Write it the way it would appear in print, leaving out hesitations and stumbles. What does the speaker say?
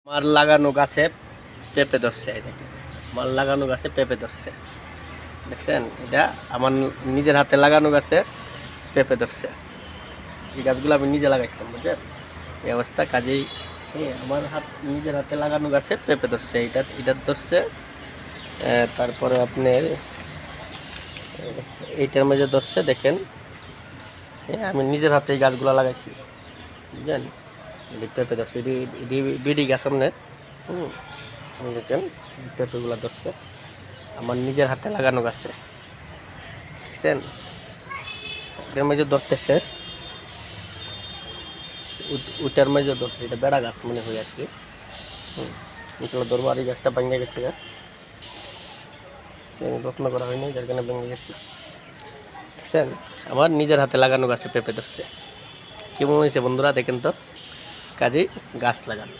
আমার লাগানো গাছে পেঁপে ধরছে, এই দেখেন আমার লাগানো গাছে পেঁপে ধরছে, দেখছেন? এটা আমার নিজের হাতে লাগানো গাছে পেঁপে ধরছে। এই গাছগুলো আমি নিজে লাগাইছিলাম, বুঝলেন? এই অবস্থা। কাজেই আমার নিজের হাতে লাগানো গাছে পেঁপে ধরছে, এটা ধরছে। তারপরে আপনার এইটার মাঝে ধরছে, দেখেন। আমি নিজের হাতে এই গাছগুলো লাগাইছি, বুঝলেন? পেঁপে ধরছে, বিডি গাছ সামনে। দেখেন পেঁপেগুলো ধরছে আমার নিজের হাতে লাগানো গাছে, দেখছেন? এটার মাঝে ধরতেছে, ওইটার মাঝে ধরছে। এটা বেড়া গাছ মনে হয় আর কি। এগুলো ধরবো। আর এই গাছটা ভেঙে গেছে, যত্ন করা হয়নি, যার কারণে ভেঙে গেছে, দেখছেন? আমার নিজের হাতে লাগানো গাছে পেঁপে ধরছে। কেমন হয়েছে বন্ধুরা? দেখেন তো। কাজেই গাছ লাগান।